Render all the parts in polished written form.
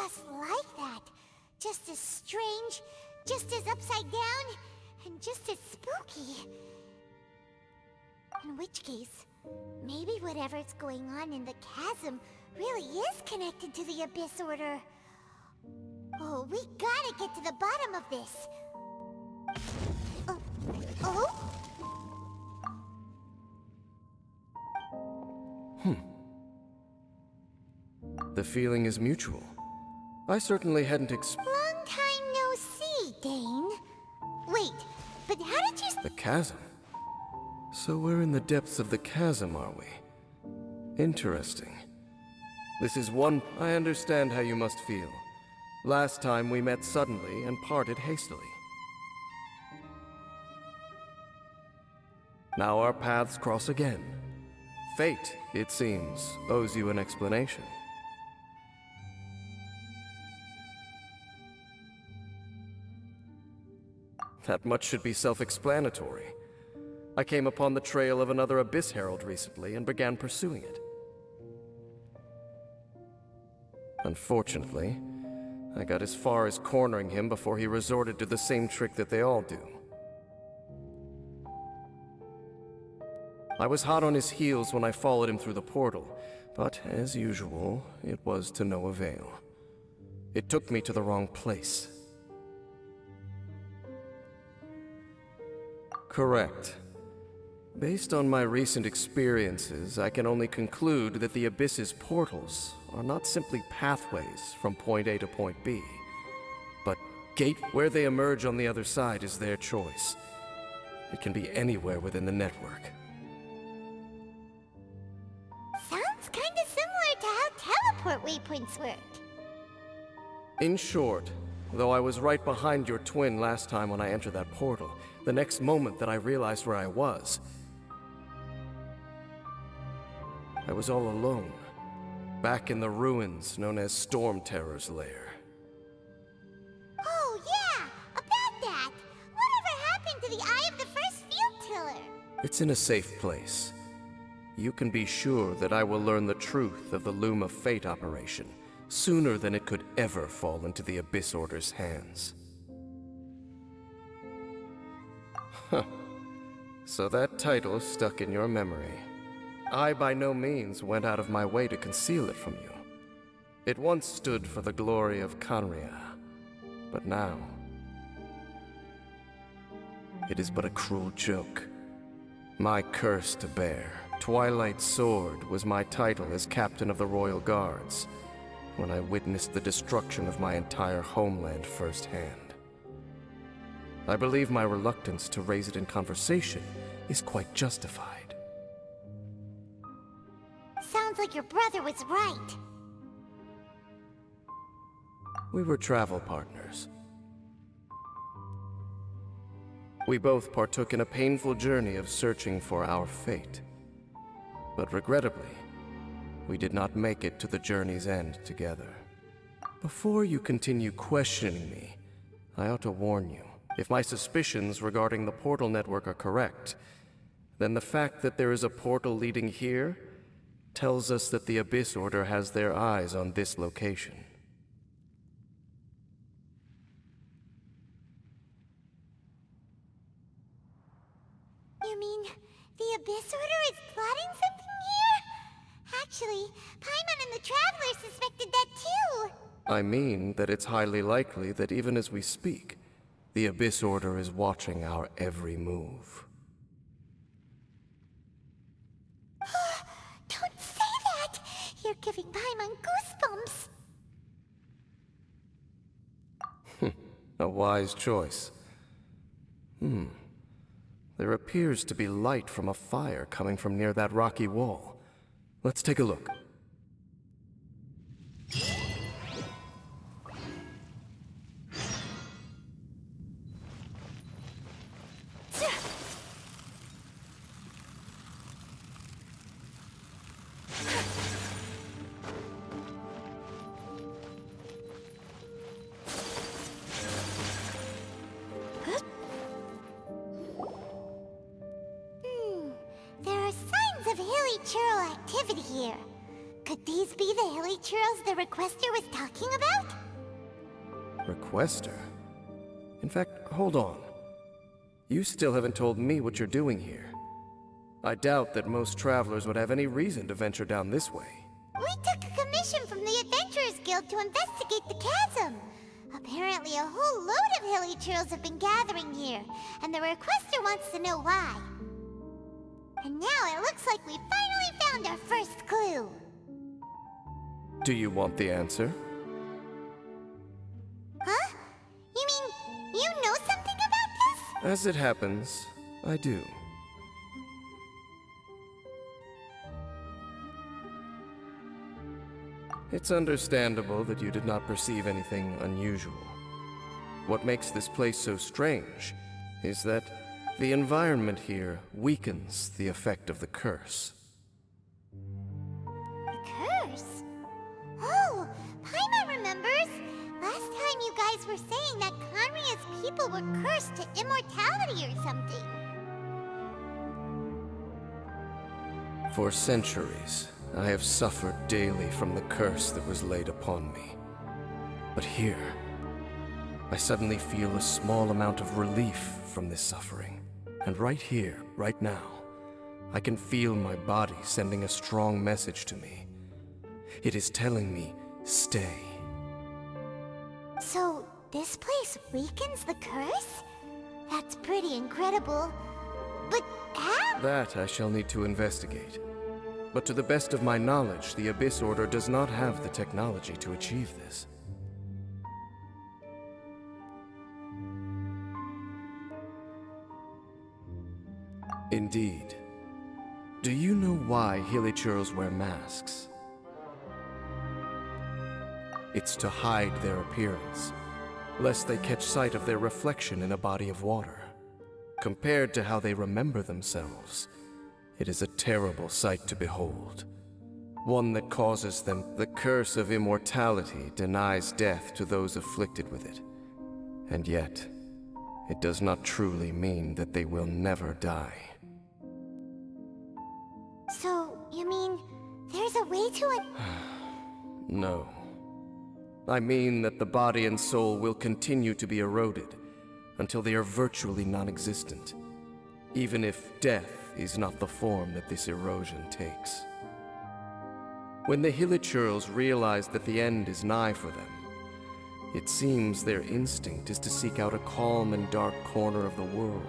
just like that. Just as strange, just as upside down, and just as spooky. In which case, maybe whatever's going on in the chasm really is connected to the Abyss Order. Oh, we gotta get to the bottom of this. Oh? The feeling is mutual. I certainly hadn't Long time no see, Dane. Wait, but how did you... The chasm? So we're in the depths of the chasm, are we? Interesting. This is one... I understand how you must feel. Last time we met suddenly and parted hastily. Now our paths cross again. Fate, it seems, owes you an explanation. That much should be self-explanatory. I came upon the trail of another Abyss Herald recently and began pursuing it. Unfortunately, I got as far as cornering him before he resorted to the same trick that they all do. I was hot on his heels when I followed him through the portal, but as usual, it was to no avail. It took me to the wrong place. Correct. Based on my recent experiences, I can only conclude that the Abyss's portals are not simply pathways from point A to point B, but gate where they emerge on the other side is their choice. It can be anywhere within the network. Sounds kinda similar to how teleport waypoints work. In short, though I was right behind your twin last time when I entered that portal, the next moment that I realized where I was all alone, back in the ruins known as Storm Terror's lair. Oh yeah, about that! Whatever happened to the Eye of the First Field Tiller? It's in a safe place. You can be sure that I will learn the truth of the Loom of Fate operation sooner than it could ever fall into the Abyss Order's hands. Huh. So that title stuck in your memory. I by no means went out of my way to conceal it from you. It once stood for the glory of Kanria, but now it is but a cruel joke. My curse to bear. Twilight Sword was my title as captain of the Royal Guards when I witnessed the destruction of my entire homeland firsthand. I believe my reluctance to raise it in conversation is quite justified. Sounds like your brother was right. We were travel partners. We both partook in a painful journey of searching for our fate. But regrettably, we did not make it to the journey's end together. Before you continue questioning me, I ought to warn you. If my suspicions regarding the portal network are correct, then the fact that there is a portal leading here tells us that the Abyss Order has their eyes on this location. You mean the Abyss Order is plotting something here? Actually, Paimon and the Traveler suspected that too. I mean that it's highly likely that even as we speak, the Abyss Order is watching our every move. Don't say that! You're giving Paimon goosebumps. A wise choice. There appears to be light from a fire coming from near that rocky wall. Let's take a look. There are signs of hilly churl activity here. Could these be the hilly churls the requester was talking about? Requester? In fact, hold on. You still haven't told me what you're doing here. I doubt that most travelers would have any reason to venture down this way. We took a commission from the Adventurers Guild to investigate the chasm. Apparently a whole load of hilly churls have been gathering here, and the requester wants to know why. And now it looks like we finally found our first clue. Do you want the answer? Huh? You mean, you know something about this? As it happens, I do. It's understandable that you did not perceive anything unusual. What makes this place so strange is that the environment here weakens the effect of the curse. The curse? Oh, Paimon remembers! Last time you guys were saying that Conria's people were cursed to immortality or something. For centuries, I have suffered daily from the curse that was laid upon me. But here, I suddenly feel a small amount of relief from this suffering. And right here, right now, I can feel my body sending a strong message to me. It is telling me, stay. So, this place weakens the curse? That's pretty incredible. But how? That I shall need to investigate. But to the best of my knowledge, the Abyss Order does not have the technology to achieve this. Indeed. Do you know why Hilichurls wear masks? It's to hide their appearance, lest they catch sight of their reflection in a body of water. Compared to how they remember themselves, it is a terrible sight to behold. One that causes them. The curse of immortality denies death to those afflicted with it. And yet, it does not truly mean that they will never die. So, you mean, there's a way to it? No. I mean that the body and soul will continue to be eroded until they are virtually non-existent, even if death is not the form that this erosion takes. When the Hilichurls realize that the end is nigh for them, it seems their instinct is to seek out a calm and dark corner of the world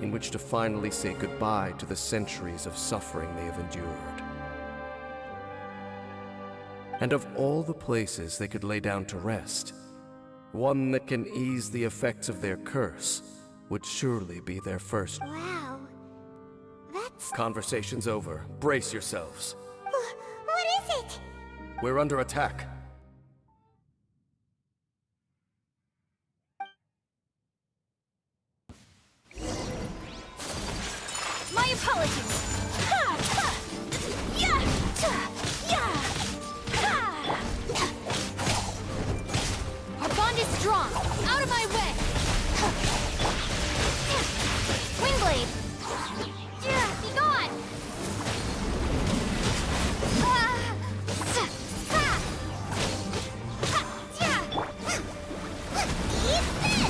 in which to finally say goodbye to the centuries of suffering they have endured. And of all the places they could lay down to rest, one that can ease the effects of their curse would surely be their first. Wow. That's... Conversation's over. Brace yourselves. What is it? We're under attack. My apologies. Ha! Ha! Ya! Ta! Ya! Ha! Our bond is strong. Out of my way. Wingblade. Yeah, be gone. Ha! Ha! Yeah. Eat this!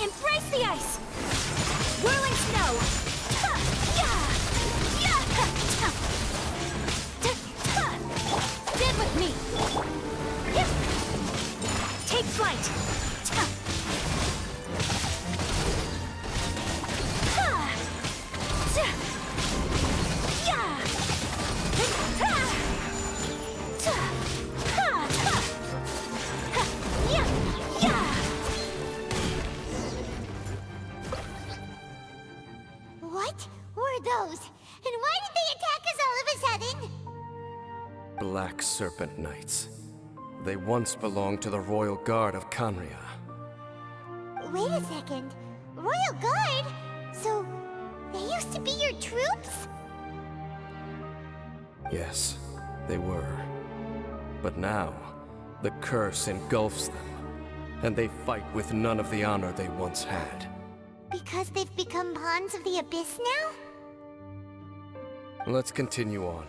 Embrace the ice! Whirling snow! Ha! Yeah! Yeah! Ha! Ha! Stand with me! Yep. Take flight! Ha! Ha! Ta! Yeah! Ha! Ta! Ha! Ta! Ha! Yeah! Yeah! What were those? And why did they attack us all of a sudden? Black Serpent Knights. They once belonged to the Royal Guard of Conria. Wait a second. Royal Guard? So, they used to be your troops? Yes, they were. But now, The curse engulfs them, and they fight with none of the honor they once had. Because they've become pawns of the Abyss now? Let's continue on.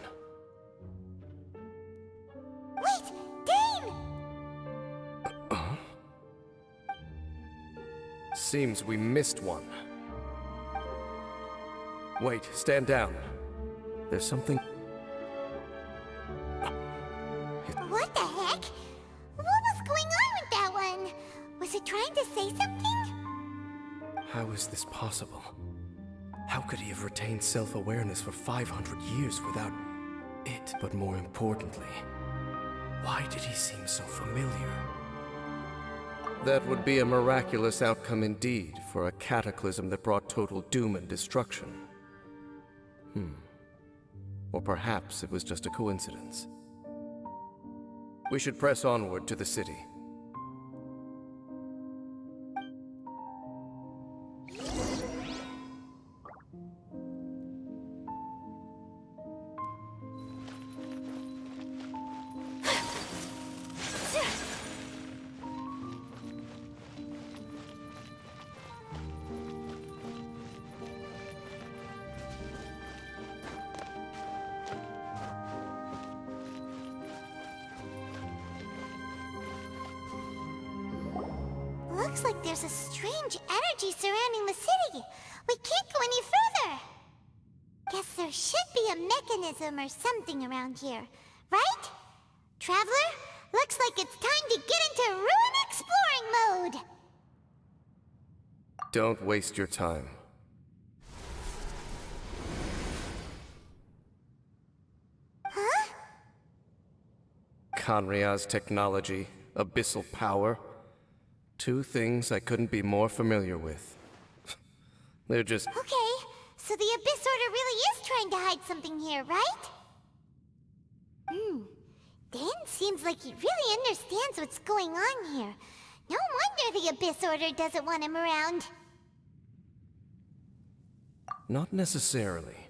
Wait! Dane! Seems we missed one. Wait, stand down. There's something... What the heck? What was going on with that one? Was it trying to say something? How is this possible? How could he have retained self-awareness for 500 years without it? But more importantly, why did he seem so familiar? That would be a miraculous outcome indeed for a cataclysm that brought total doom and destruction. Or perhaps it was just a coincidence. We should press onward to the city. Looks like there's a strange energy surrounding the city. We can't go any further. Guess there should be a mechanism or something around here, right? Traveler, looks like it's time to get into ruin exploring mode. Don't waste your time. Huh? Kanria's technology, abyssal power. Two things I couldn't be more familiar with. They're just... Okay, so the Abyss Order really is trying to hide something here, right? Dan seems like he really understands what's going on here. No wonder the Abyss Order doesn't want him around. Not necessarily.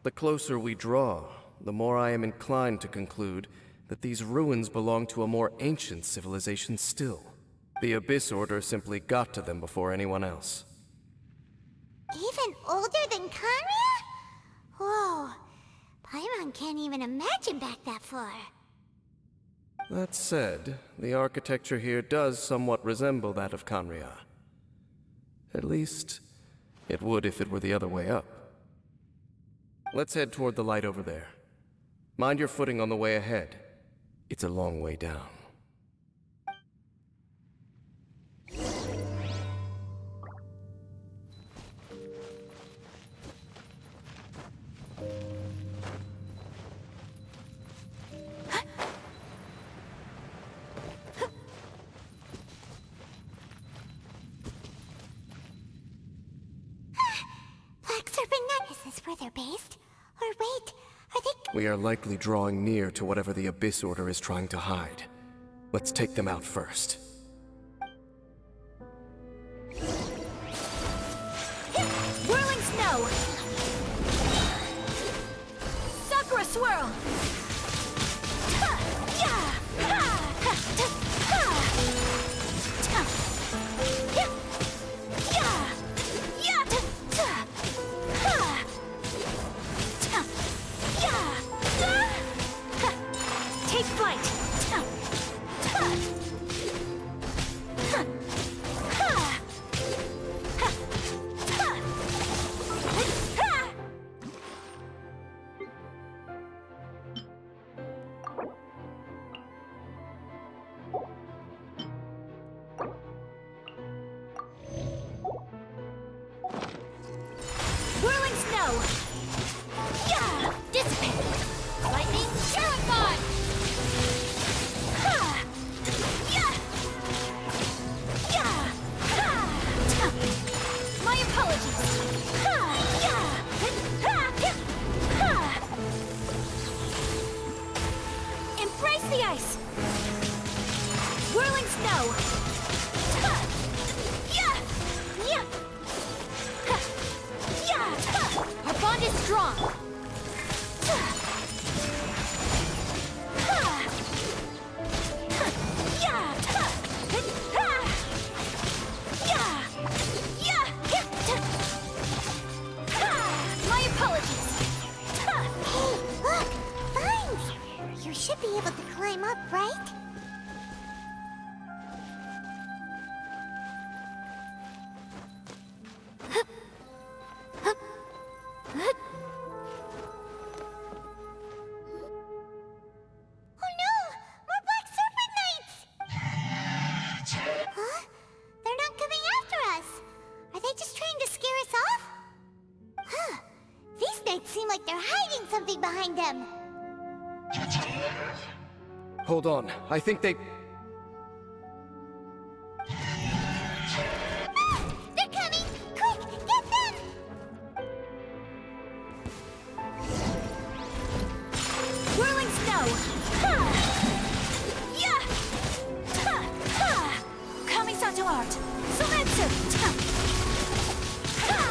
The closer we draw, the more I am inclined to conclude that these ruins belong to a more ancient civilization still. The Abyss Order simply got to them before anyone else. Even older than Kanria? Whoa. Paimon can't even imagine back that far. That said, the architecture here does somewhat resemble that of Kanria. At least, it would if it were the other way up. Let's head toward the light over there. Mind your footing on the way ahead. It's a long way down. Is this where they're based? Or wait, are they... We are likely drawing near to whatever the Abyss Order is trying to hide. Let's take them out first. Whirling snow! Sakura swirl! Take flight! Whirling snow! Yeah! Dissipate! Lightning terrified! Ha! Yeah! Yeah! Ha! My apologies! Ha! Yeah! Ha! Yeah! Ha! Embrace the ice! Whirling snow! Ha! Yeah! Yeah! Ha! Yeah! Ha! Our bond is strong! Ha! Ha! able to climb up, right? Oh no! More Black Serpent Knights! Huh? They're not coming after us! Are they just trying to scare us off? Huh. These knights seem like they're hiding something behind them. Hold on, I think they... Ah! They're coming! Quick, get them! Whirling snow! Ha! Yeah! Ha! Ha! Kami Sato art! Sometsu! Ha! Ha!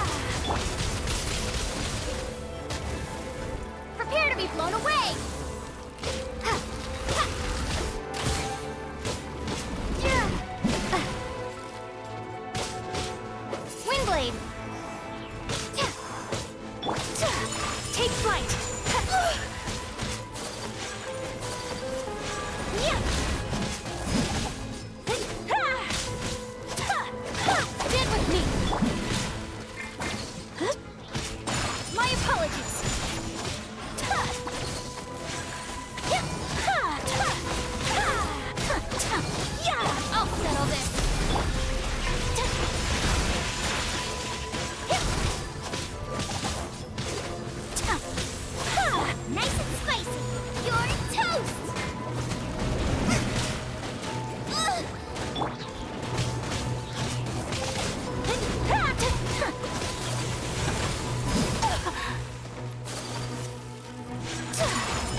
Prepare to be blown away! Ha! Ha! Yeah! Windblade! Yeah! Take flight! Yeah! Stand with me! My apologies! I'll settle this! Nice and spicy! You're toast!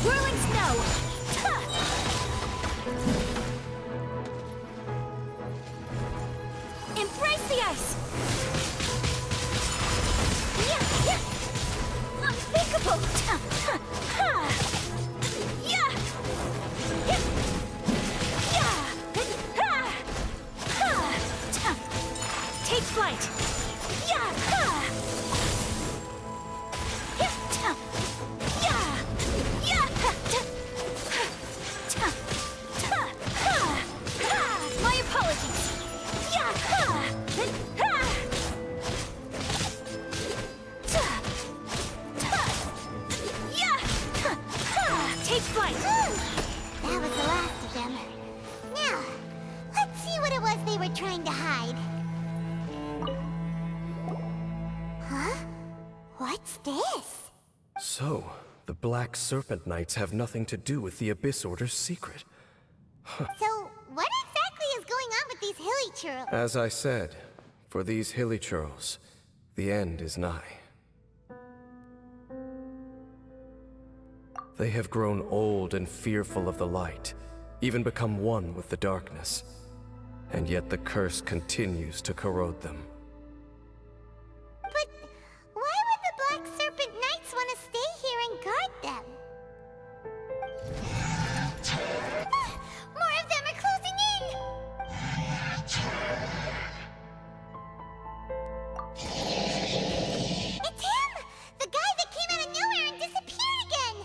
Whirling snow! Embrace the ice! Yeah, yeah. Unthinkable! Yeah! Yeah! Yeah! Take flight! Yeah! Yeah! Yeah! My apologies! Yeah! Take flight! That was the last of them. Now, let's see what it was they were trying to hide. Huh? What's this? So, the Black Serpent Knights have nothing to do with the Abyss Order's secret. So, what exactly is going on with these hilly churls? As I said, for these hilly churls, the end is nigh. They have grown old and fearful of the light, even become one with the darkness. And yet the curse continues to corrode them. But why would the Black Serpent Knights want to stay here and guard them? More of them are closing in! It's him! The guy that came out of nowhere and disappeared again!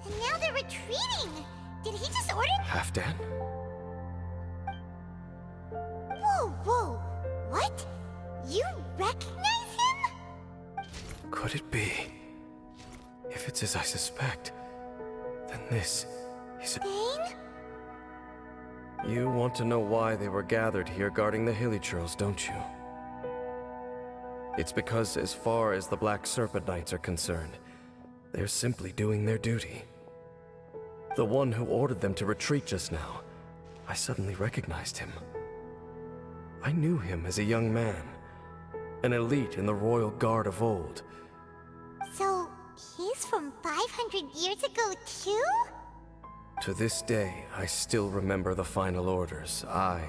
And now they're retreating! Did he just order... Halfdan? Whoa, whoa! What? You recognize him? Could it be? If it's as I suspect, then this is a... Dane? You want to know why they were gathered here guarding the hilly churls, don't you? It's because as far as the Black Serpent Knights are concerned, they're simply doing their duty. The one who ordered them to retreat just now, I suddenly recognized him. I knew him as a young man, an elite in the royal guard of old. So, he's from 500 years ago too? To this day, I still remember the final orders I,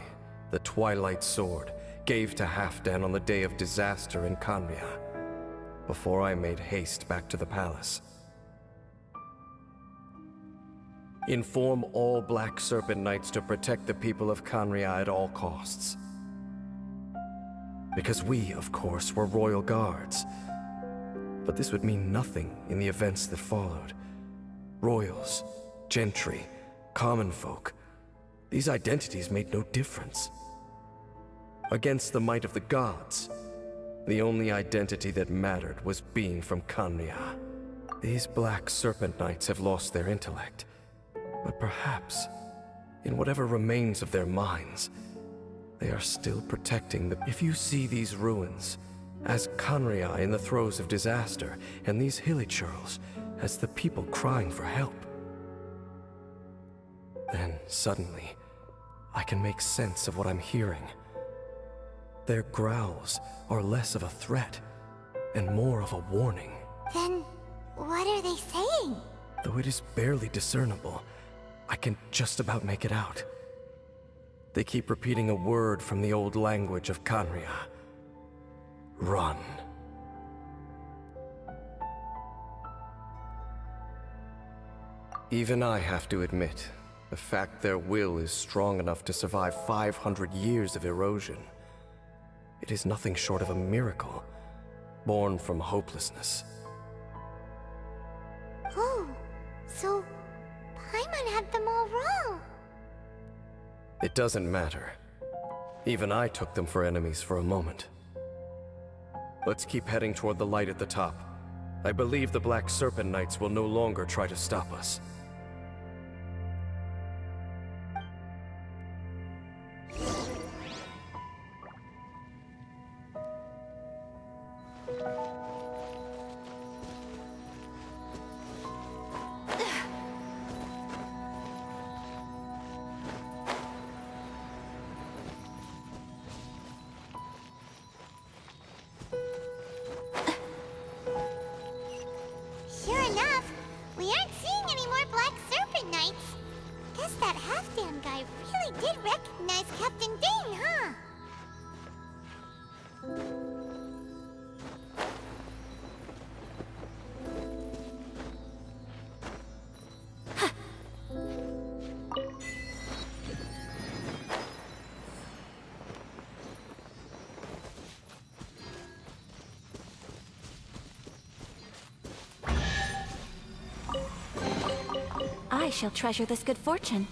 the Twilight Sword, gave to Halfdan on the day of disaster in Khanria, before I made haste back to the palace. Inform all Black Serpent Knights to protect the people of Khanria at all costs. Because we, of course, were royal guards. But this would mean nothing in the events that followed. Royals, gentry, common folk. These identities made no difference. Against the might of the gods, the only identity that mattered was being from Khaenri'ah. These Black Serpent Knights have lost their intellect, but perhaps, in whatever remains of their minds, they are still protecting the... If you see these ruins as Khaenri'ah in the throes of disaster, and these hilichurls as the people crying for help, then suddenly, I can make sense of what I'm hearing. Their growls are less of a threat and more of a warning. Then, what are they saying? Though it is barely discernible, I can just about make it out. They keep repeating a word from the old language of Khaenri'ah. Run. Even I have to admit, the fact their will is strong enough to survive 500 years of erosion. It is nothing short of a miracle, born from hopelessness. Oh, so Paimon had them all wrong. It doesn't matter. Even I took them for enemies for a moment. Let's keep heading toward the light at the top. I believe the Black Serpent Knights will no longer try to stop us. Sure enough, we aren't seeing any more Black Serpent Knights. Guess that half-damn guy really did recognize Captain Dane, huh? I shall treasure this good fortune.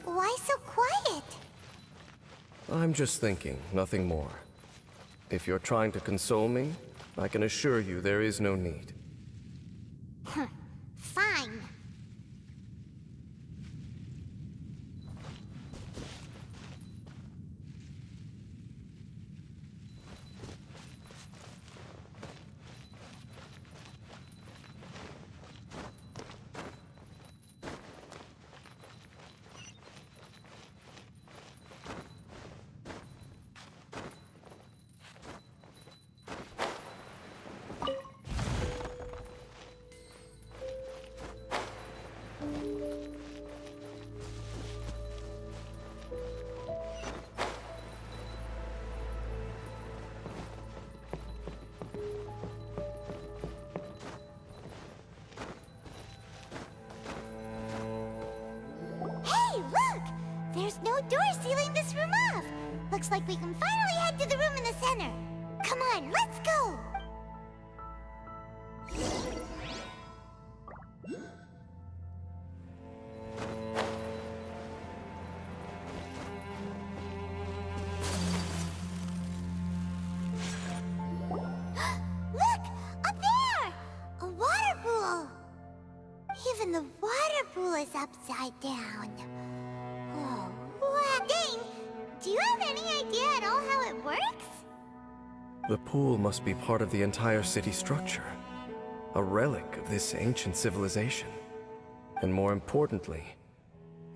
Why so quiet? I'm just thinking, nothing more. If you're trying to console me, I can assure you there is no need. Fine. Hey, look! There's no door sealing this room off. Looks like we can finally head to the room in the center. Come on, let's go! Look! Up there! A water pool! Even the water pool is upside down. Oh, wow. Dane, do you have any idea at all how it works? The pool must be part of the entire city structure. A relic of this ancient civilization. And more importantly,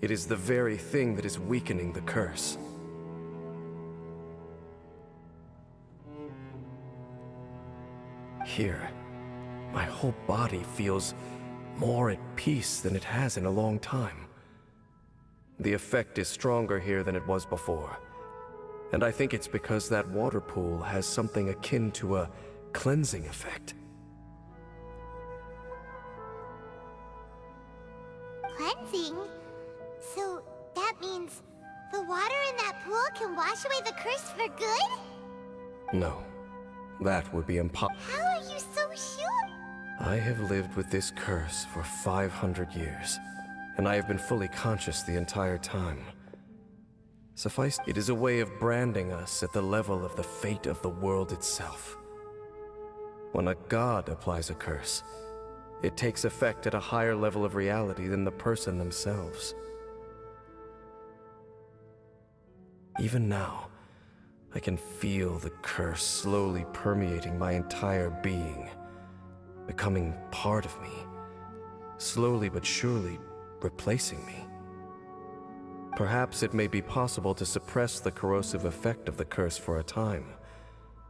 it is the very thing that is weakening the curse. Here, my whole body feels more at peace than it has in a long time. The effect is stronger here than it was before. And I think it's because that water pool has something akin to a cleansing effect. Cleansing? So that means the water in that pool can wash away the curse for good? No, that would be impossible. How are you so sure? I have lived with this curse for 500 years, and I have been fully conscious the entire time. Suffice, it is a way of branding us at the level of the fate of the world itself. When a god applies a curse, it takes effect at a higher level of reality than the person themselves. Even now, I can feel the curse slowly permeating my entire being, becoming part of me, slowly but surely replacing me. Perhaps it may be possible to suppress the corrosive effect of the curse for a time,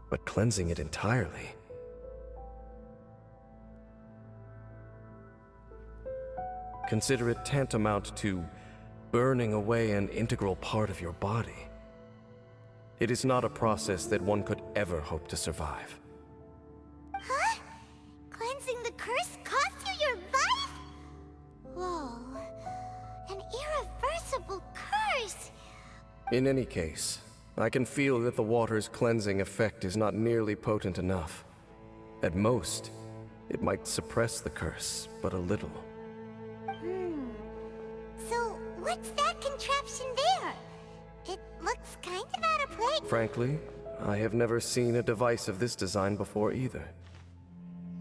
but cleansing it entirely. Consider it tantamount to burning away an integral part of your body. It is not a process that one could ever hope to survive. Huh? Cleansing the curse cost you your life? Whoa. An irreversible curse! In any case, I can feel that the water's cleansing effect is not nearly potent enough. At most, it might suppress the curse, but a little. So, what's that contraption there? It looks kind of out of place. Frankly, I have never seen a device of this design before either.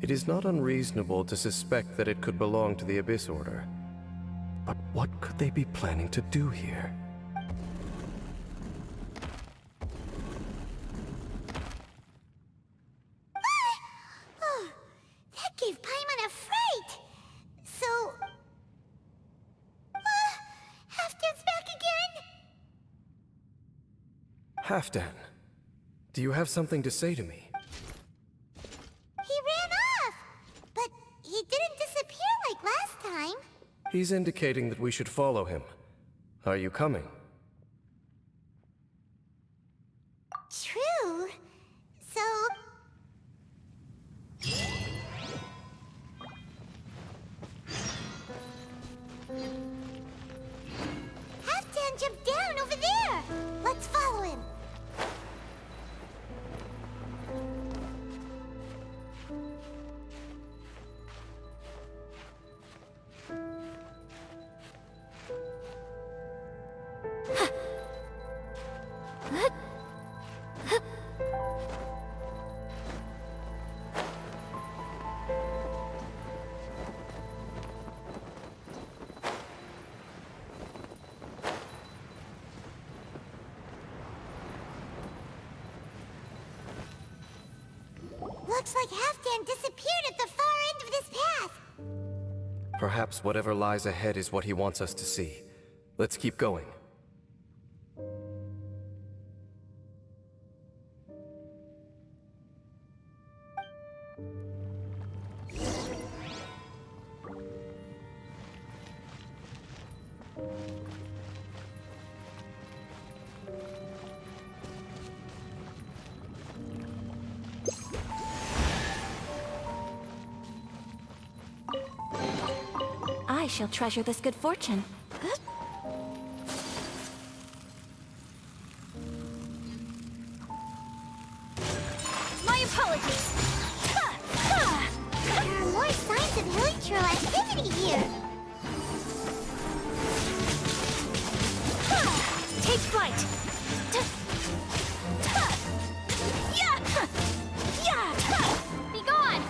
It is not unreasonable to suspect that it could belong to the Abyss Order. But what could they be planning to do here? Oh, that gave Paimon a fright! So... Halfdan's back again? Halfdan, do you have something to say to me? He ran off! But he didn't disappear like last time. He's indicating that we should follow him. Are you coming? True. So... Halfdan jumped down over there! Let's follow him. Looks like Halfdan disappeared at the far end of this path. Perhaps whatever lies ahead is what he wants us to see. Let's keep going. I shall treasure this good fortune. My apologies. There are more signs of hilichurl activity here. Take flight. Be gone.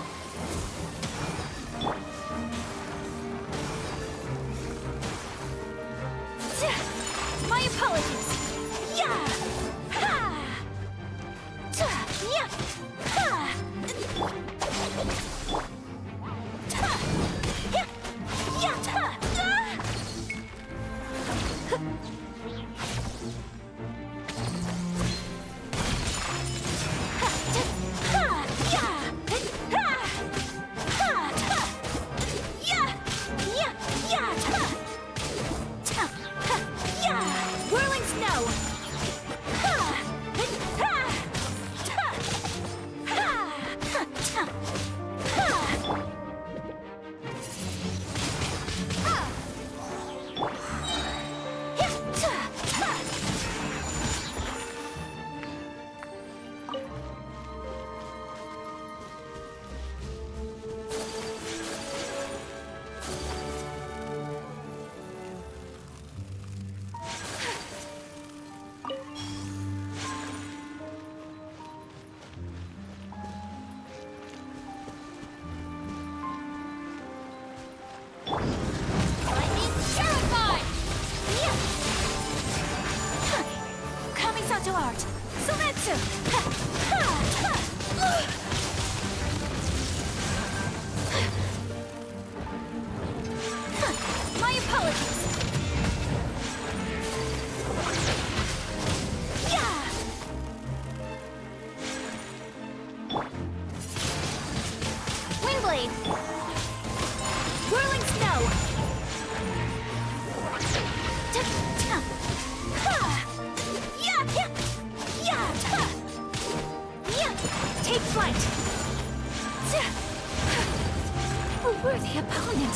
My apologies. Whirling snow. To art. Sometsu! My apologies. Windblade. Whirling snow. Take flight! A worthy opponent!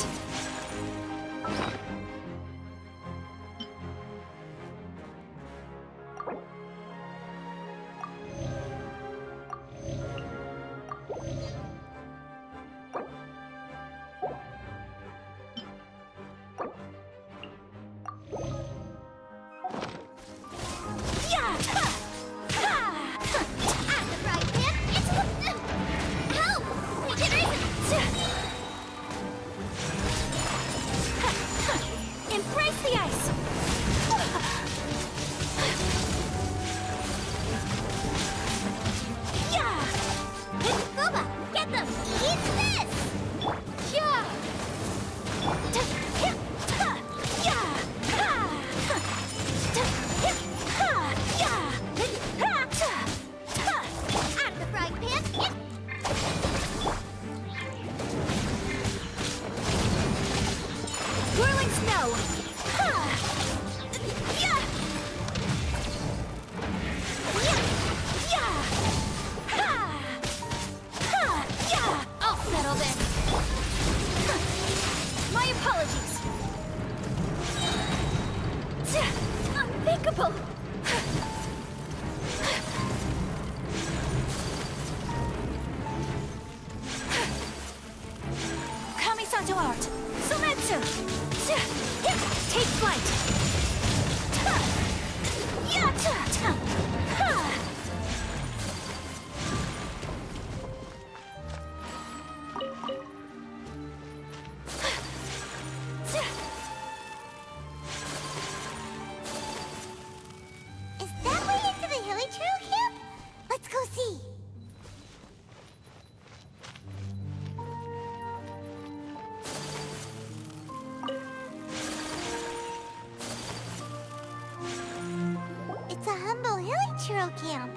camp.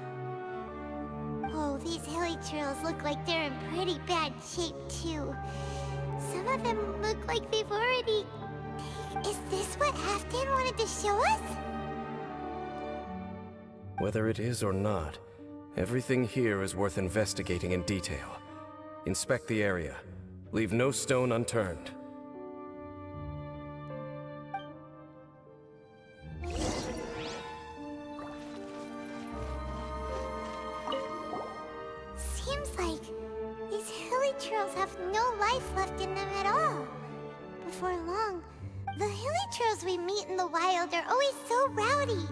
Oh, these hilly trails look like they're in pretty bad shape, too. Some of them look like they've already... Is this what Afghan wanted to show us? Whether it is or not, everything here is worth investigating in detail. Inspect the area. Leave no stone unturned. Seems like these hilly trails have no life left in them at all. Before long, the hilly trails we meet in the wild are always so rowdy.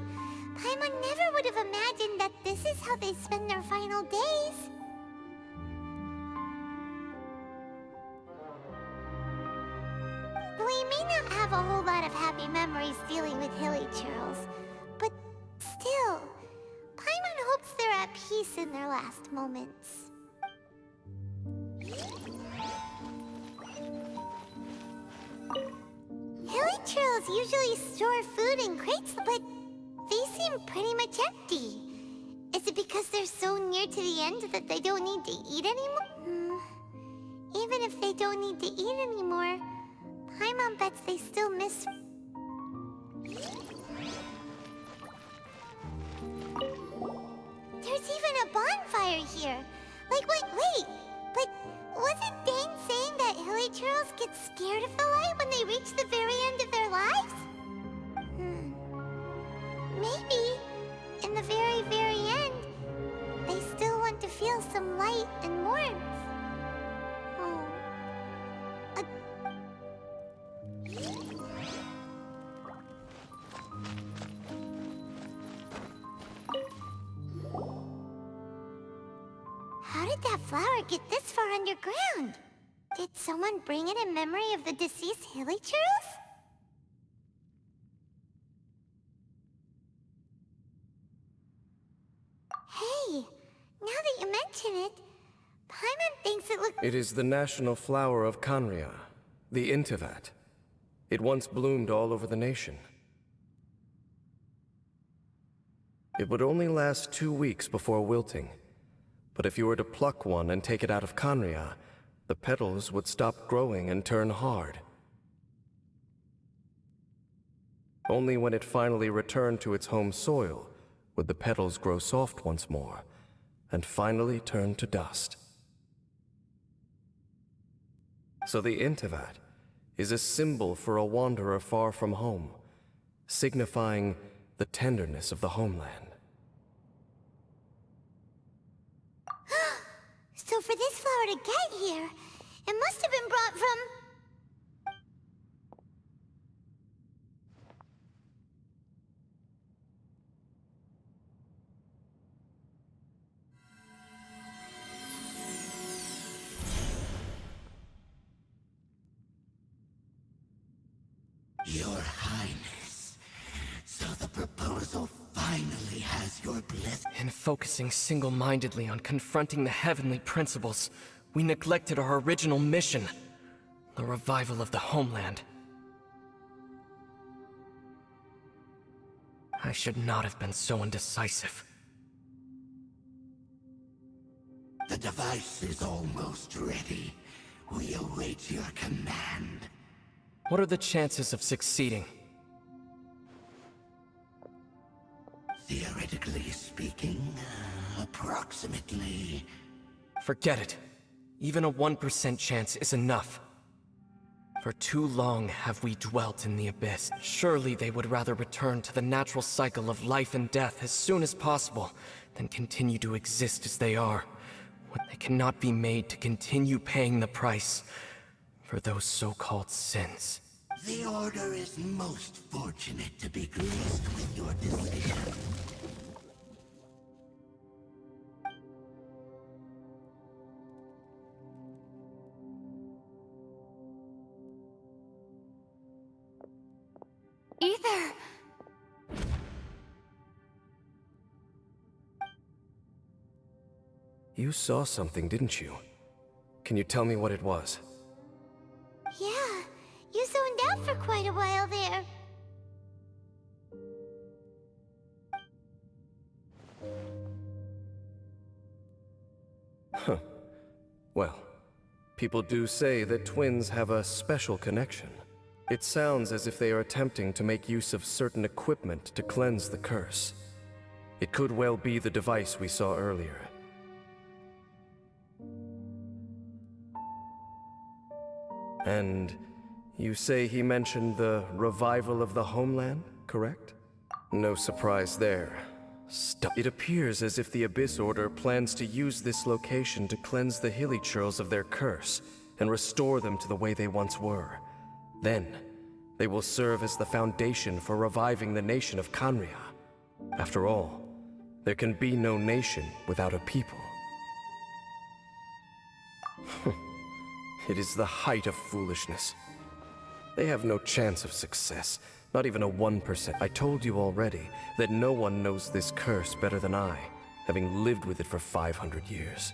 Paimon never would have imagined that this is how they spend their final days. We may not have a whole lot of happy memories dealing with hilly trails, but still, Paimon hopes they're at peace in their last moments. Hilly trails usually store food in crates, but they seem pretty much empty. Is it because they're so near to the end that they don't need to eat anymore? Even if they don't need to eat anymore, Paimon bets they still miss... There's even a bonfire here. Like, wait, but wasn't Dane saying that hilly trails get scared of the light when they reach the very end of their lives? Maybe, in the very, very end, they still want to feel some light and warmth. Oh. How did that flower get this far underground? Did someone bring it in memory of the deceased hilly trails? Hey, now that you mention it, Paimon thinks it looks... It is the national flower of Kanria, the Intivat. It once bloomed all over the nation. It would only last 2 weeks before wilting. But if you were to pluck one and take it out of Kanria, the petals would stop growing and turn hard. Only when it finally returned to its home soil would the petals grow soft once more, and finally turn to dust. So the Intivat is a symbol for a wanderer far from home, signifying the tenderness of the homeland. So for this flower to get here, it must have been brought from... Your Highness, so the proposal finally has your blessing. In focusing single-mindedly on confronting the heavenly principles, we neglected our original mission, the revival of the homeland. I should not have been so indecisive. The device is almost ready. We await your command. What are the chances of succeeding? Theoretically speaking, approximately. Forget it. Even a 1% chance is enough. For too long have we dwelt in the abyss. Surely they would rather return to the natural cycle of life and death as soon as possible than continue to exist as they are, when they cannot be made to continue paying the price for those so-called sins. The Order is most fortunate to be graced with your decision. Ether! You saw something, didn't you? Can you tell me what it was? Yeah, you zoned out for quite a while there. Well, people do say that twins have a special connection. It sounds as if they are attempting to make use of certain equipment to cleanse the curse. It could well be the device we saw earlier. And you say he mentioned the revival of the homeland, correct? No surprise there. It appears as if the Abyss Order plans to use this location to cleanse the Hilly-Churls of their curse and restore them to the way they once were. Then, they will serve as the foundation for reviving the nation of Khaenri'ah. After all, there can be no nation without a people. It is the height of foolishness. They have no chance of success, not even a 1%. I told you already that no one knows this curse better than I, having lived with it for 500 years.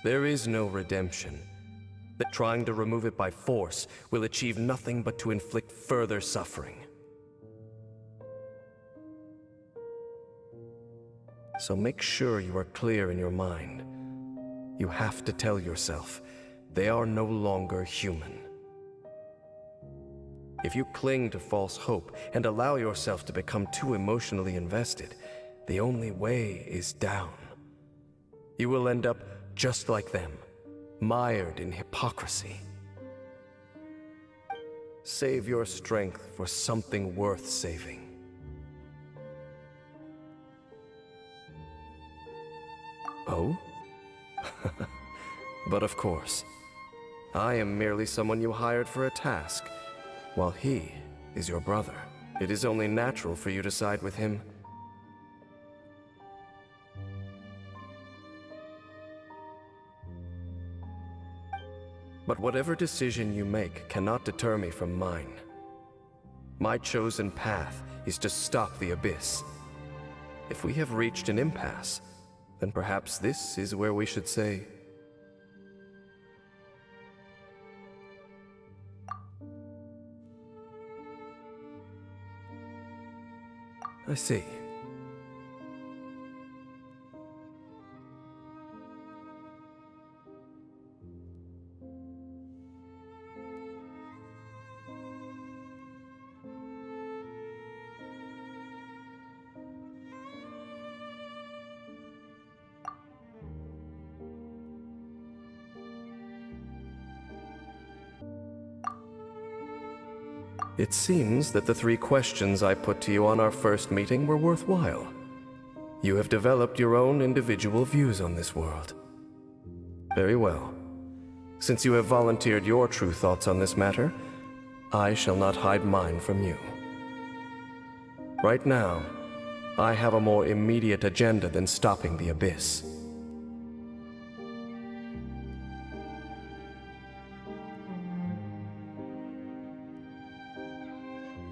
There is no redemption. That trying to remove it by force will achieve nothing but to inflict further suffering. So make sure you are clear in your mind. You have to tell yourself, they are no longer human. If you cling to false hope and allow yourself to become too emotionally invested, the only way is down. You will end up just like them, mired in hypocrisy. Save your strength for something worth saving. Oh? But of course, I am merely someone you hired for a task, while he is your brother. It is only natural for you to side with him. But whatever decision you make cannot deter me from mine. My chosen path is to stop the Abyss. If we have reached an impasse, then perhaps this is where we should say... I see. It seems that the 3 questions I put to you on our first meeting were worthwhile. You have developed your own individual views on this world. Very well. Since you have volunteered your true thoughts on this matter, I shall not hide mine from you. Right now, I have a more immediate agenda than stopping the Abyss.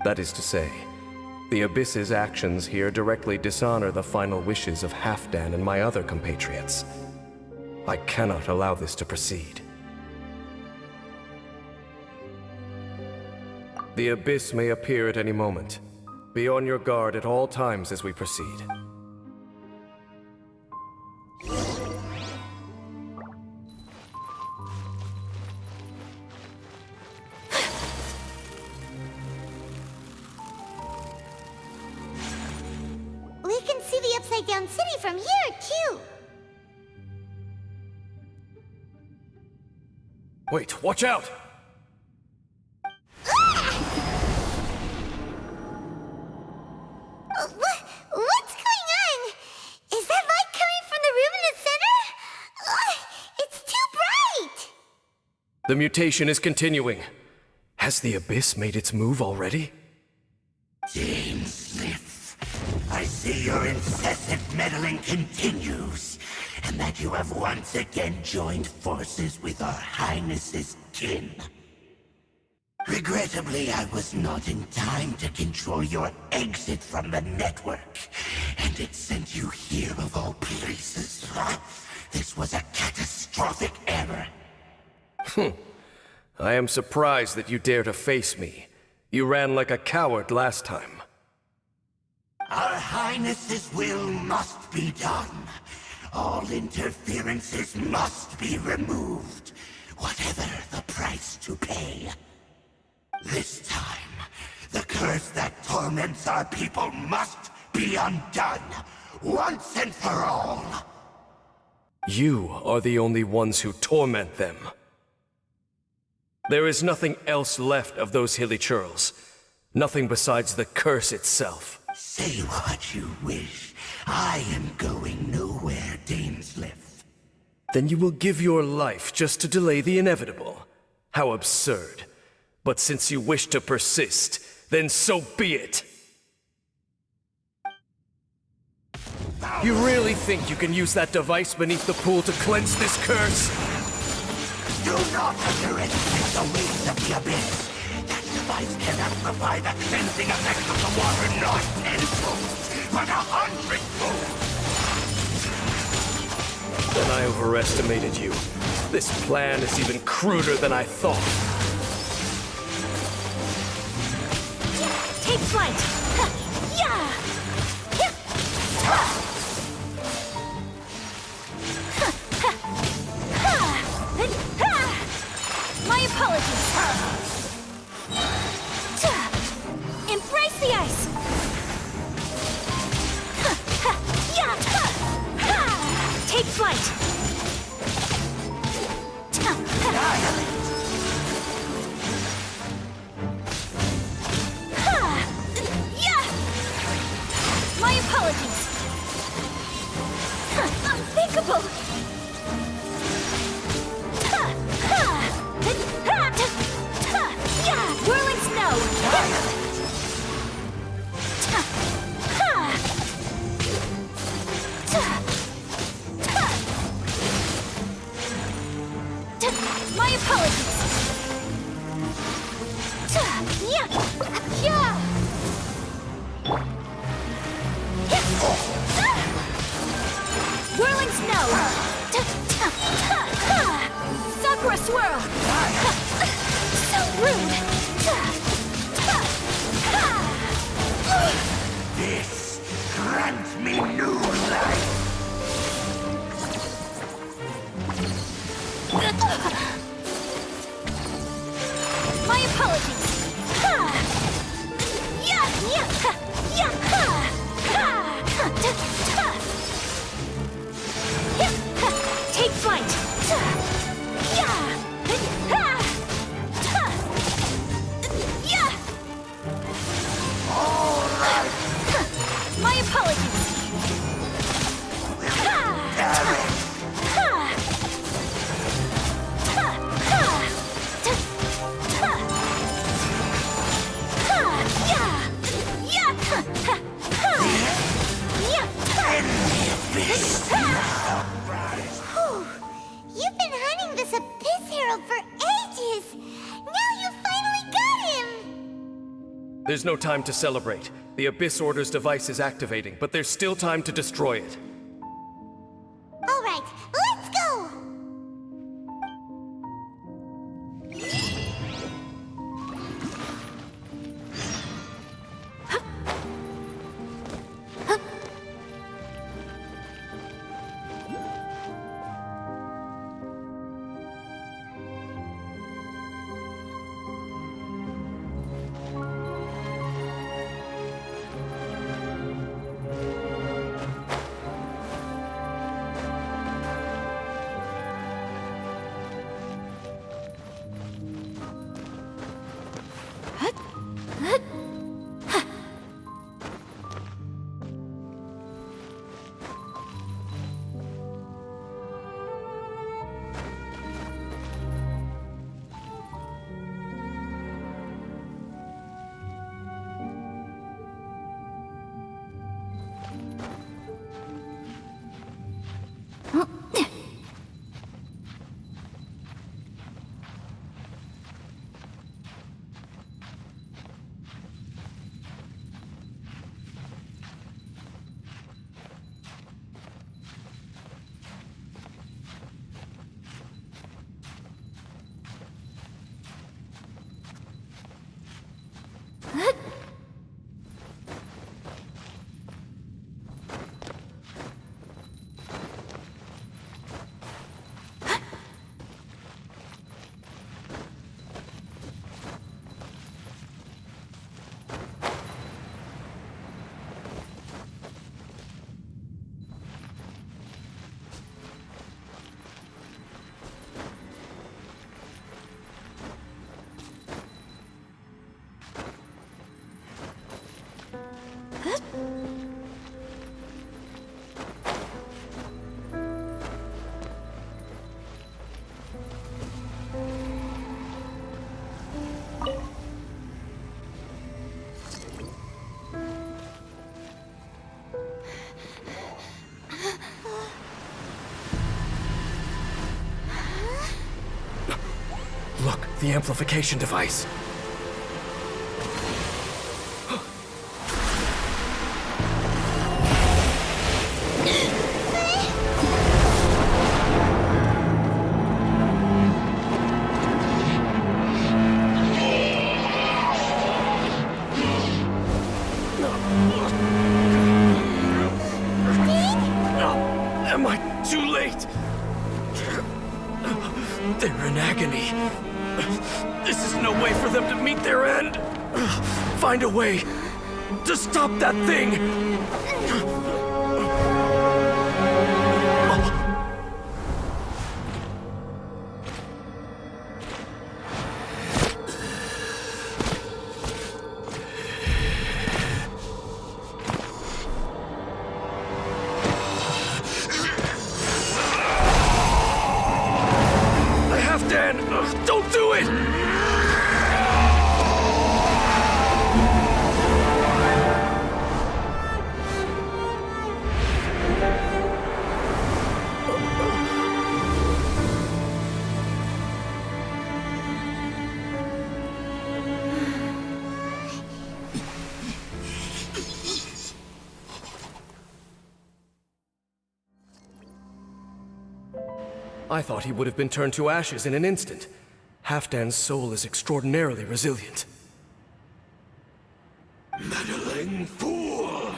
That is to say, the Abyss's actions here directly dishonor the final wishes of Halfdan and my other compatriots. I cannot allow this to proceed. The Abyss may appear at any moment. Be on your guard at all times as we proceed. We can see the upside-down city from here, too. Wait, watch out! What's going on? Is that light coming from the room in the center? It's too bright! The mutation is continuing. Has the Abyss made its move already? Jane Smith, I see your incessant meddling continues, and that you have once again joined forces with our Highness's kin. Regrettably, I was not in time to control your exit from the network, and it sent you here of all places. This was a catastrophic error. I am surprised that you dare to face me. You ran like a coward last time. Our Highness's will must be done. All interferences must be removed, whatever the price to pay. This time, the curse that torments our people must be undone, once and for all. You are the only ones who torment them. There is nothing else left of those hilly churls. Nothing besides the curse itself. Say what you wish. I am going nowhere, Dainsleif. Then you will give your life just to delay the inevitable. How absurd. But since you wish to persist, then so be it. You really think you can use that device beneath the pool to cleanse this curse? Do not underestimate the waves of the abyss. That device can amplify the cleansing effect of the water not tenfold, but 100-fold. Then I overestimated you. This plan is even cruder than I thought. Take flight! Yeah! My apologies! Embrace the ice! Take flight! My apologies! Unthinkable! Whirling snow! My apologies! Whirling snow! Sakura swirl! So rude! This grants me new life. My apologies! Take flight! My apologies! You've been hunting this Abyss Herald for ages! Now you finally got him! There's no time to celebrate. The Abyss Order's device is activating, but there's still time to destroy it. Alright, let's go! The amplification device. Am I too late? They're in agony. This is no way for them to meet their end. Find a way to stop that thing. Dan, don't do it! I thought he would have been turned to ashes in an instant. Halfdan's soul is extraordinarily resilient. Meddling fool!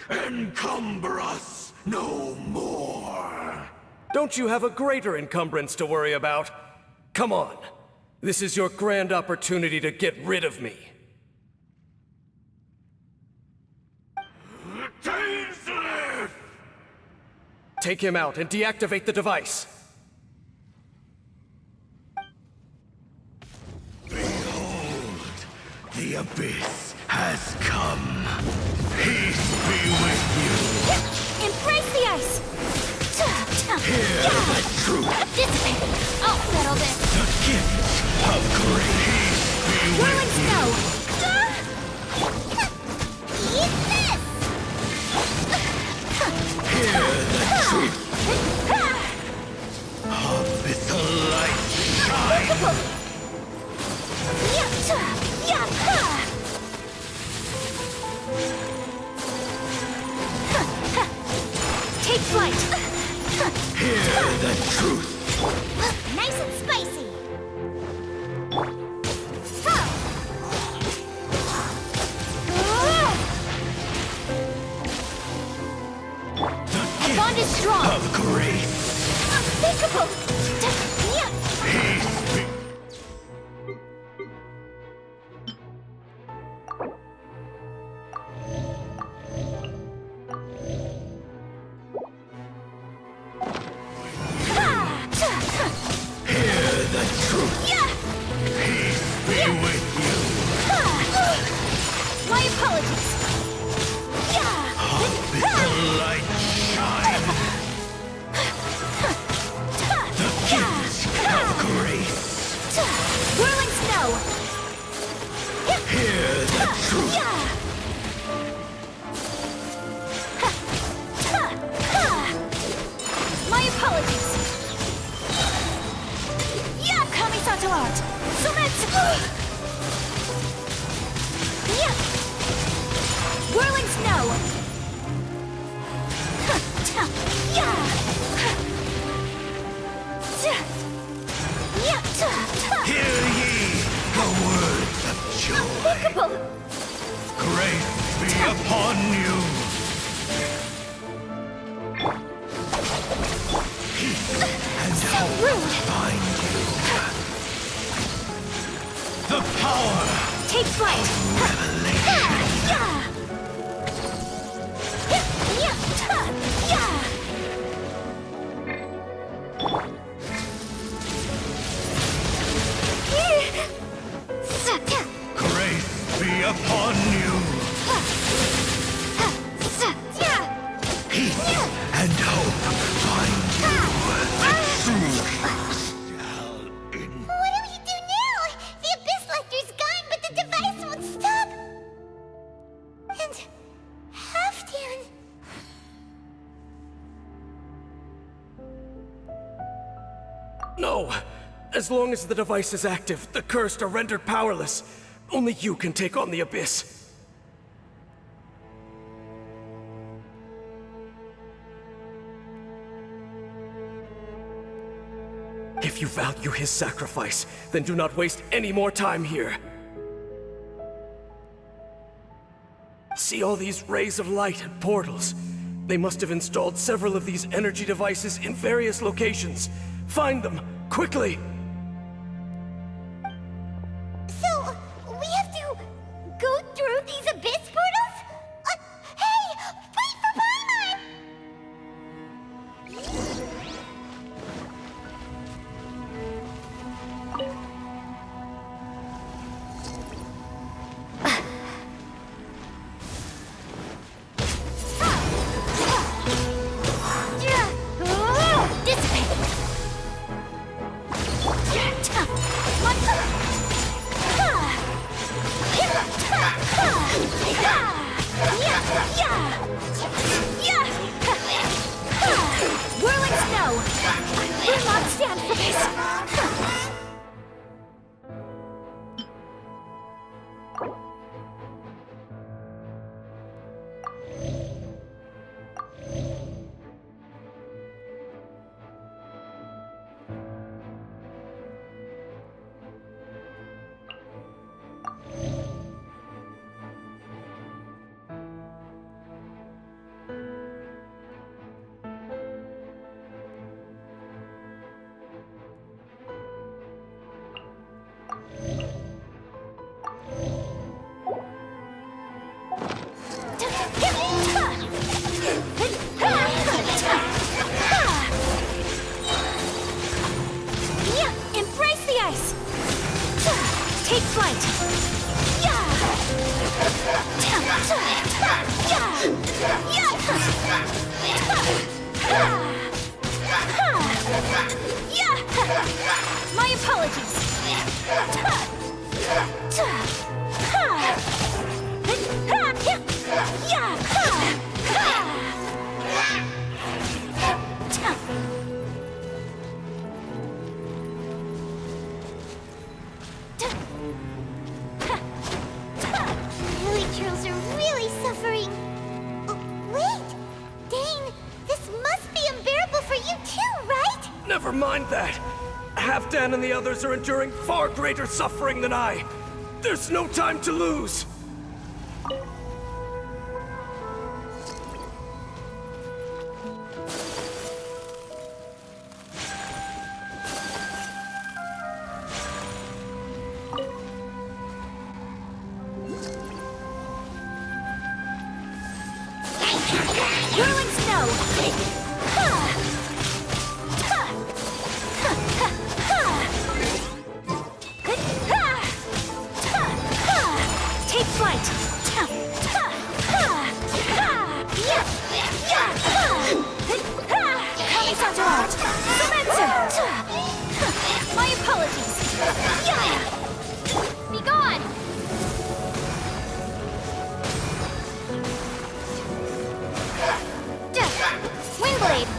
Encumber us no more! Don't you have a greater encumbrance to worry about? Come on. This is your grand opportunity to get rid of me. Take him out and deactivate the device. The abyss has come. Peace be with you. Embrace the ice! Hear the truth. Dissipate! I'll settle this! The gift of great peace be Whirling with snow! Eat this! you. Hear the truth. Abyssal light shine. Take flight! Hear the truth. Nice and spicy. Our bond is strong! Of grace. Unthinkable! Peace be. Hear the truth. Peace be with you. My apologies! Abyssal light shine. The gift of grace. Whirling snow! Hear the truth. My apologies! Kamisato art! Sumetsu! Whirling snow! Hear ye the words of joy. Unthinkable! Grace be upon you. Peace and hope Rude! find you. The power Take flight! grace be upon you. Peace and hope find you. The truth shall in. What do we do now? The Abyss Lecter's gone, but the device won't stop. And Halfdan. No! As long as the device is active, the cursed are rendered powerless. Only you can take on the Abyss. If you value his sacrifice, then do not waste any more time here. See all these rays of light and portals? They must have installed several of these energy devices in various locations. Find them, quickly! So, we have to go through these abyss portals? Hey! Wait for Paimon! Whirling snow! I will not stand for this! Embrace the ice! Take flight! My apologies! Villagers are really suffering. Oh, wait! Dane, this must be unbearable for you too, right? Never mind that. Halfdan and the others are enduring far greater suffering than I. There's no time to lose. Whirling snow! Take flight! Kamisato! Semensu! My apologies! Be gone! Windblade!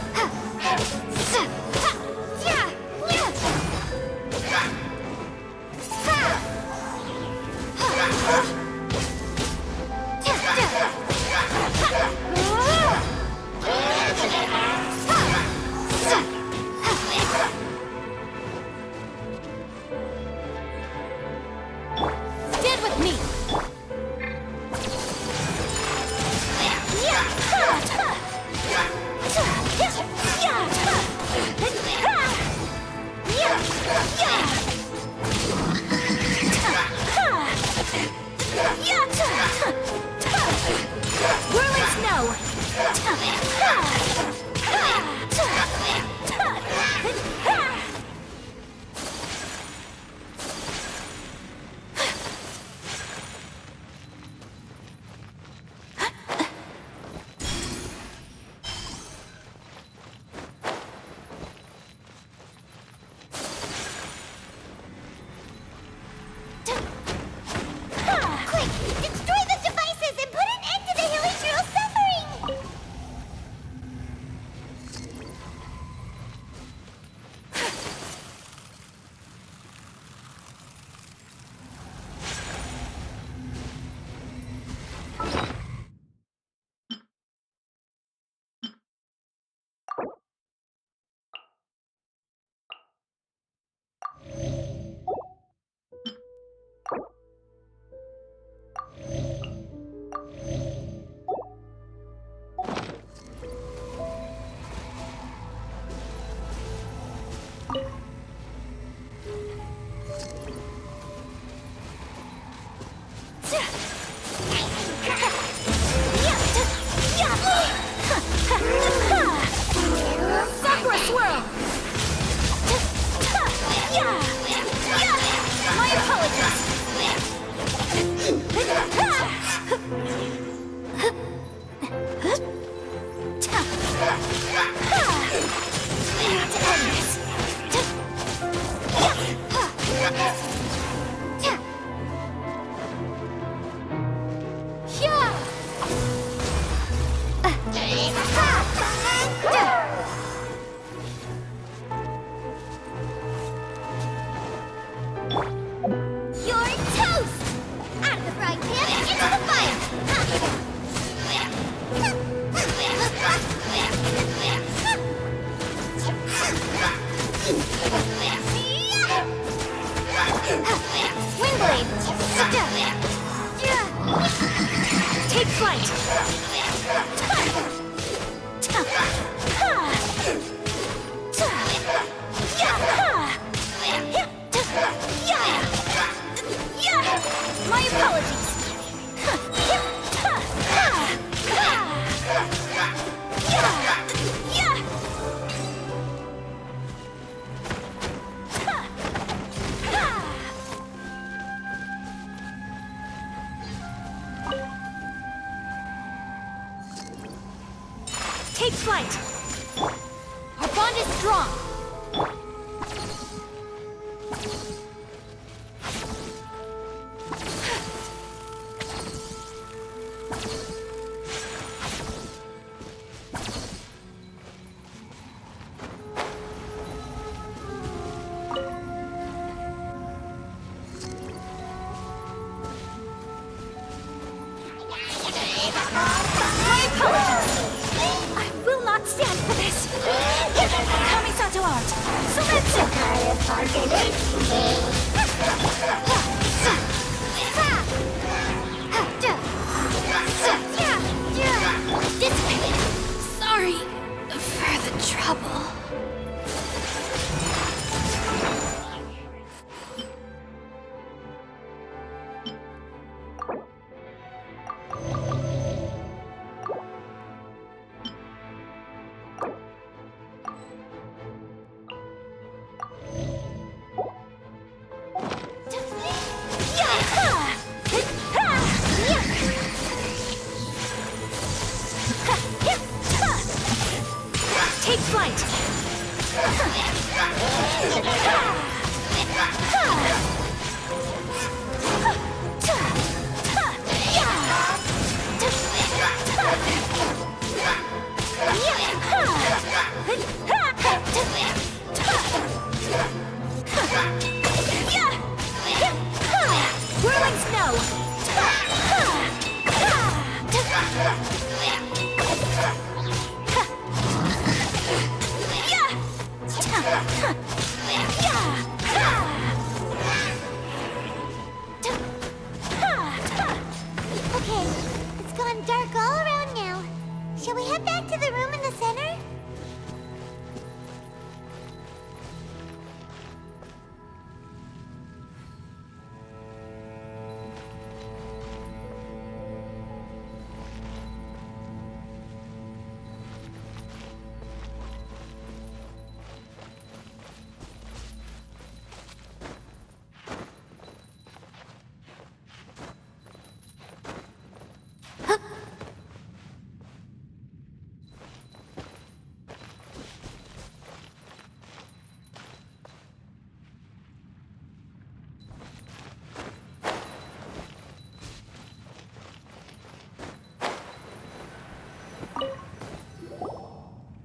Windblade! Take flight! My apologies! Take flight! Our bond is strong! My apologies! I will not stand for this! Kamisato art! Dissipate! Sorry for the trouble. Take flight! Whirling snow! Okay, it's gone dark all around now. Shall we head back to the room in the center?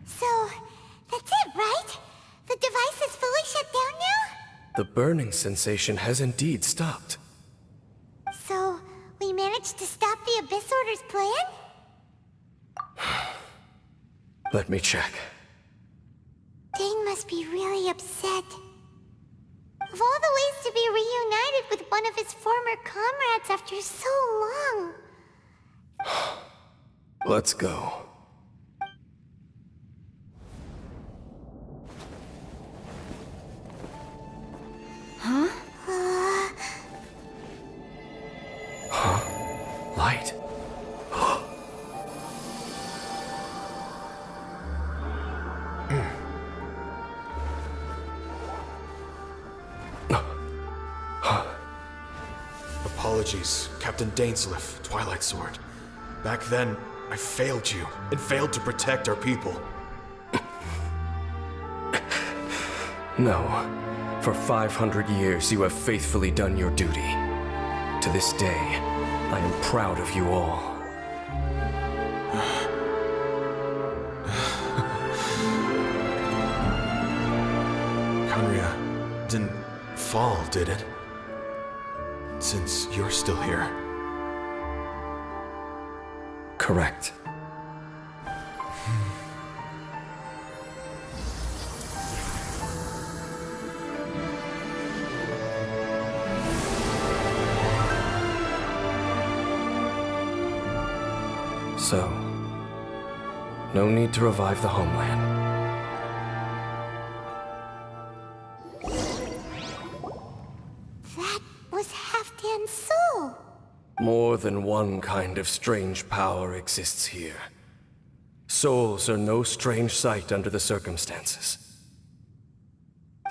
So, that's it, right? The device is fully shut down now? The burning sensation has indeed stopped. So, we managed to stop the Abyss Order's plan? Let me check. Dane must be really upset. Of all the ways to be reunited with one of his former comrades after so long. Let's go. Light. Apologies, Captain Dainsleif, Twilight Sword. Back then, I failed you, and failed to protect our people. No. For 500 years, you have faithfully done your duty. To this day, I am proud of you all. Conria didn't fall, did it? Since you're still here. Correct. So, no need to revive the homeland. That was Halfdan's soul. More than one kind of strange power exists here. Souls are no strange sight under the circumstances.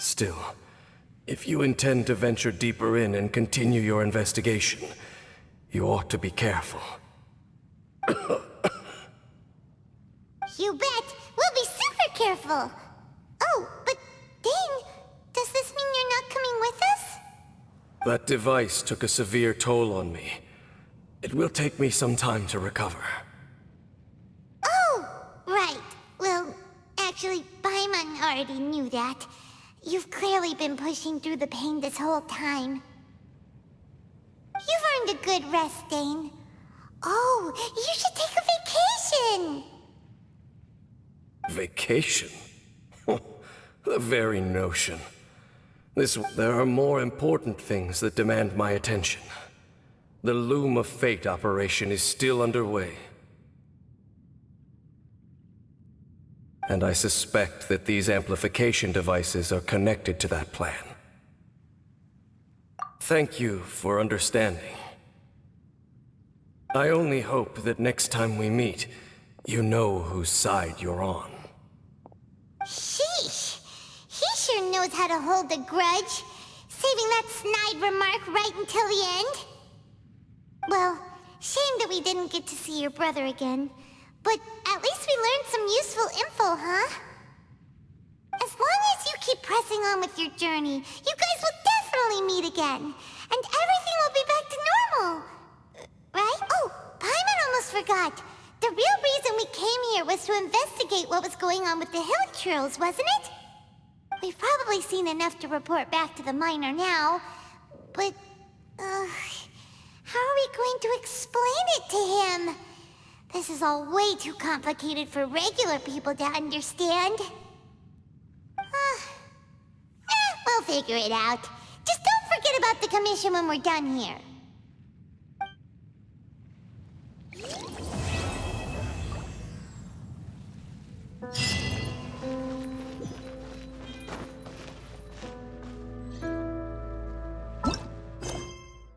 Still, if you intend to venture deeper in and continue your investigation, you ought to be careful. You bet! We'll be super careful! Oh, but Dane, does this mean you're not coming with us? That device took a severe toll on me. It will take me some time to recover. Oh, right. Well, actually, Paimon already knew that. You've clearly been pushing through the pain this whole time. You've earned a good rest, Dane. Oh, you should take a vacation! Vacation? The very notion. There are more important things that demand my attention. The Loom of Fate operation is still underway. And I suspect that these amplification devices are connected to that plan. Thank you for understanding. I only hope that next time we meet, you know whose side you're on. Sheesh! He sure knows how to hold a grudge, saving that snide remark right until the end. Well, shame that we didn't get to see your brother again. But at least we learned some useful info, huh? As long as you keep pressing on with your journey, you guys will definitely meet again. And everything will be back to normal. Right? Oh, Paimon almost forgot. The real reason we came here was to investigate what was going on with the Hillichurls, wasn't it? We've probably seen enough to report back to the miner now. But, how are we going to explain it to him? This is all way too complicated for regular people to understand. We'll figure it out. Just don't forget about the commission when we're done here.